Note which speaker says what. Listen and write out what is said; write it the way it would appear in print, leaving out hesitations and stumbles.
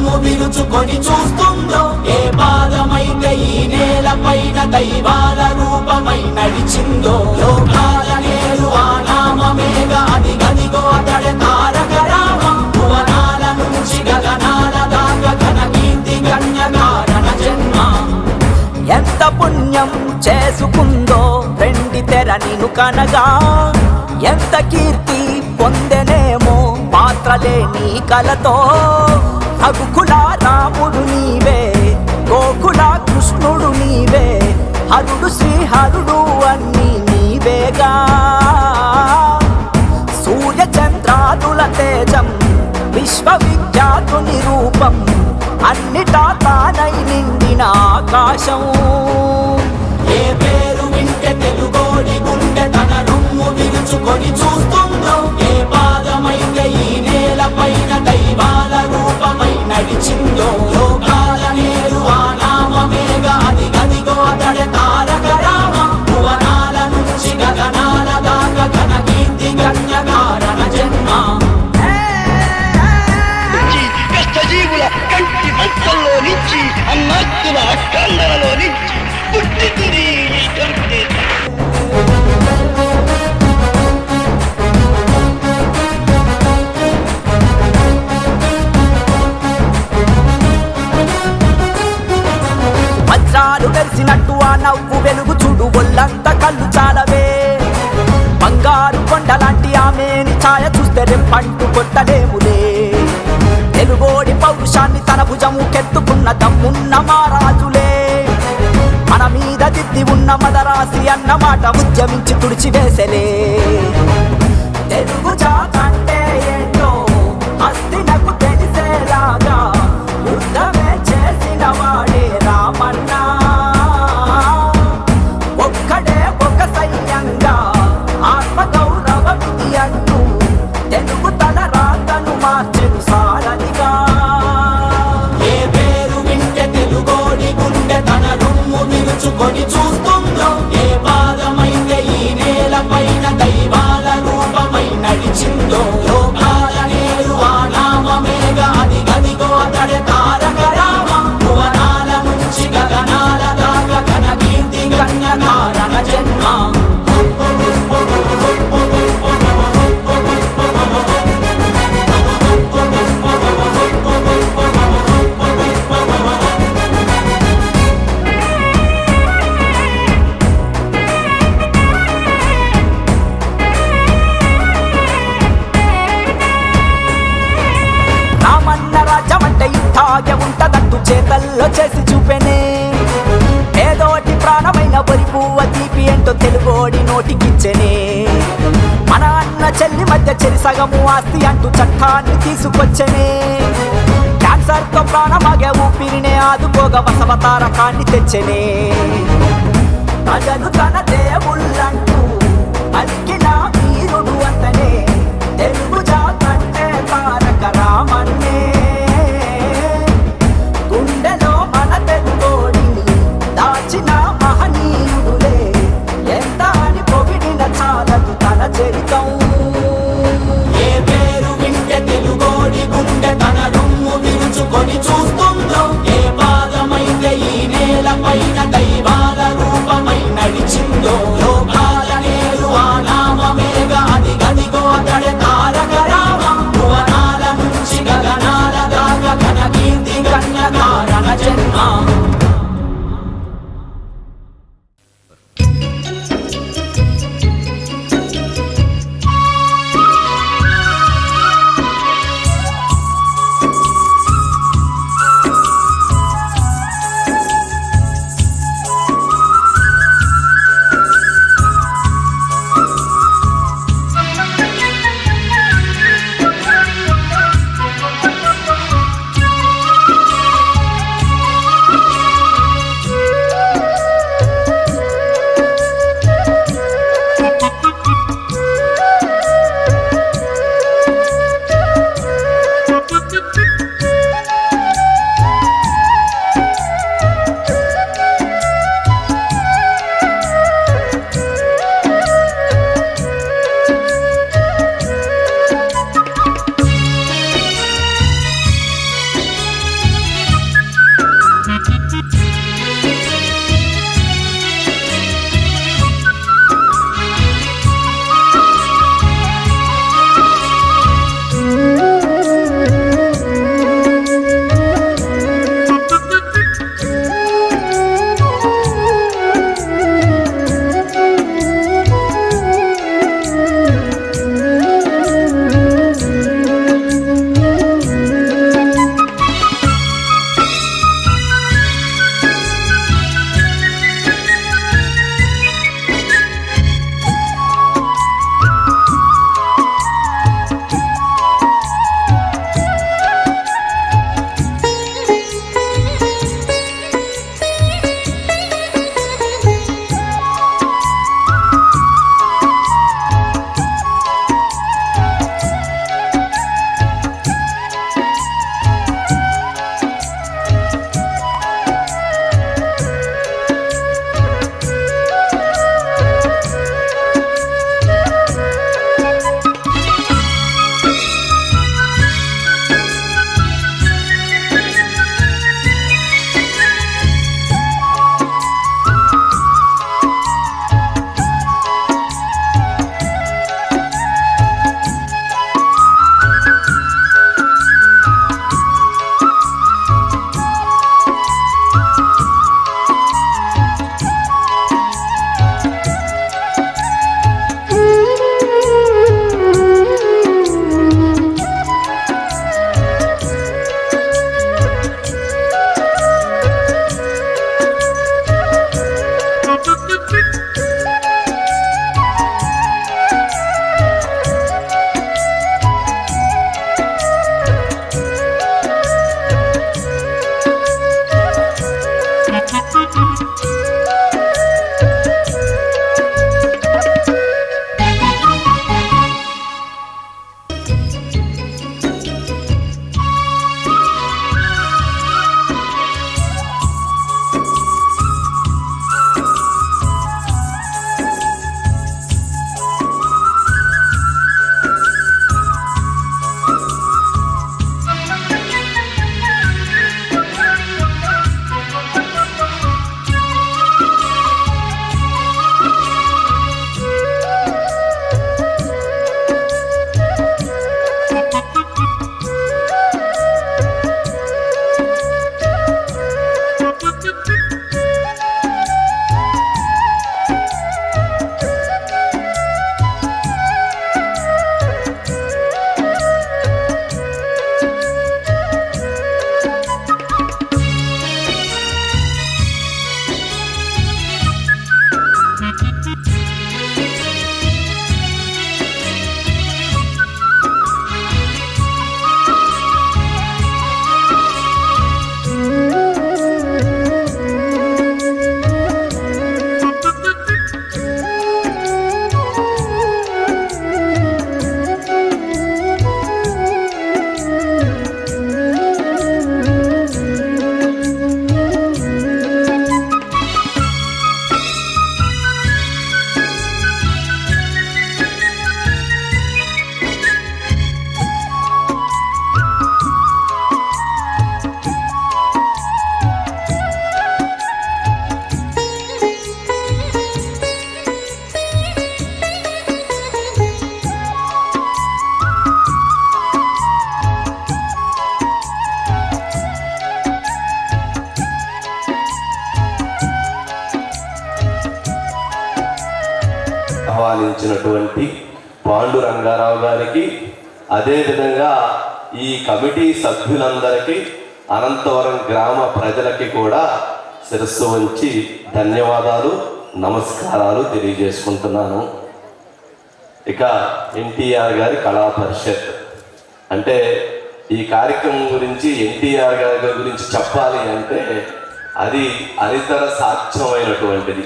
Speaker 1: రొమ్ము విరుచుకొని చూస్తుందో, ఏ పాదమైతే ఈ నేలపైన దైవాల రూపమై నడిచిందో, లోకాల నేరు ఆ నామమేగా అది గదిగో అతడే తారక రామం. భువనాల నుంచి గగనాల దాకా ఘన కీర్తి గణ్య కారణ జన్మ.
Speaker 2: ఎంత పుణ్యం చేసుకుందో వెండి తెర నిన్ను కనగా, ఎంత కీర్తి పొందెనేమో పాత్రలేని కలతో. రఘుకుల రాముడు నీవే, గోకుల కృష్ణుడు నీవే, హరుడు శ్రీహరుడు అన్నీ నీవేగా. సూర్య చంద్రాదుల తేజం విశ్వవిఖ్యాతుని రూపం, అన్నిటా తానై నిండిన ఆకాశం.
Speaker 1: ఏ పేరు వింటే తెలుగోడి గుండె తన రొమ్ము విరుచుకొని చూస్తుందో, ఏ పాదమైతే ఈ నేలపైన దైవాల రూపమై నడిచిందో, లోకాల నేరు ఆ నామమేగా అది గదిగో అతడే తారక రామం. భువనాల నుంచి గగనాల దాకా ఘన కీర్తి గణ్య కారణ జన్మ.
Speaker 3: కష్టజీవుల కంటి మంటల్లో నుంచి, అన్నాత్తుల అక్కందరలో నుంచి పుట్టింది ఈ కవితే.
Speaker 2: వజ్రాలు వెలిసినట్టు ఆ నవ్వు వెలుగు చూడు, ఒళ్ళంత కళ్ళు చాలవే. బంగారు కొండలాంటి ఆమెని ఛాయ చూస్తే రెప్పంటూ కొట్టలేములే. తెలుగోడి పౌరుషాన్ని తన భుజము కెత్తుకున్న దమ్మున్న మారాజులే. మన మీద దిద్ది ఉన్న మదరాసి అన్నమాట ఉద్యమించి తుడిచివేసలే. తెలుగు జాతంటే ఏంటో హస్తినకు తెలిసేలాగా యుద్ధమే చేసిన వాడే రామన్న. ఒక్కడే ఒక సైన్యంగా ఆత్మగౌరవ విధి అంటూ తెలుగు తన రాతను మార్చెను సారథిగా.
Speaker 1: ఏ పేరు వింటే తెలుగోడి గుండె తన రొమ్ము విరుచుకొని చూస్తుందో, ఏ పాదమైతే ఈ నేలపైన దైవాల రూపమై నడిచిందో, లోకాల నేరు ఆ నామమేగా అది గదిగో అతడే తారక రామం. భువనాల నుంచి గగనాల దాకా ఘన కీర్తి గణ్య కారణ జన్మ.
Speaker 2: రామన్న రాజ్యమంటే ఇట్టాగే ఉంటదంటూ చేతల్లో చేసి చూపెనే. ఏదోటి ప్రాణమైన వరి పువ్వ తీపి ఏంటో తెలుగోడి నోటికిచ్చెనే. మన అన్న చెల్లి మధ్య చెరి సగము ఆస్తి అంటూ చట్టాన్ని తీసుకొచ్చనే. క్యాన్సర్తో ప్రాణమాగే ఊపిరినే ఆదుకోగా బసవతారకాన్ని తెచ్చనే. ప్రజలు తన దేవుళ్ళంటూ పలికిన వీరుడు అతనే, తెలుగు జాతంటే తారక రామన్నే. గుండెలో మన తెలుగోడిని దాచిన మహనీయుడులే, ఎంత అని పొగిడిన చాలదు తన చరితం.
Speaker 1: ఏ పేరు వింటే తెలుగోడి గుండె తన రొమ్ము విరుచుకొని చూస్తుందో, ఏ పాదమైతే ఈ నేలపైన దైవాల రూపమై నడిచిందో, లోకాల నేరు ఆ నామమేగా అది గదిగో అతడే తారక రామం. భువనాల నుంచి గగనాల దాకా ఘన కీర్తి గణ్య కారణ జన్మ.
Speaker 4: ఆహ్వానించినటువంటి పాండురంగారావు గారికి, అదేవిధంగా ఈ కమిటీ సభ్యులందరికీ, అనంతవరం గ్రామ ప్రజలకి కూడా శిరస్సు వంచి ధన్యవాదాలు, నమస్కారాలు తెలియజేసుకుంటున్నాను. ఇక ఎన్టీఆర్ గారి కళా పరిషత్ అంటే ఈ కార్యక్రమం గురించి, ఎన్టీఆర్ గారి గురించి చెప్పాలి అంటే అది అనితర సాధ్యమైనటువంటిది.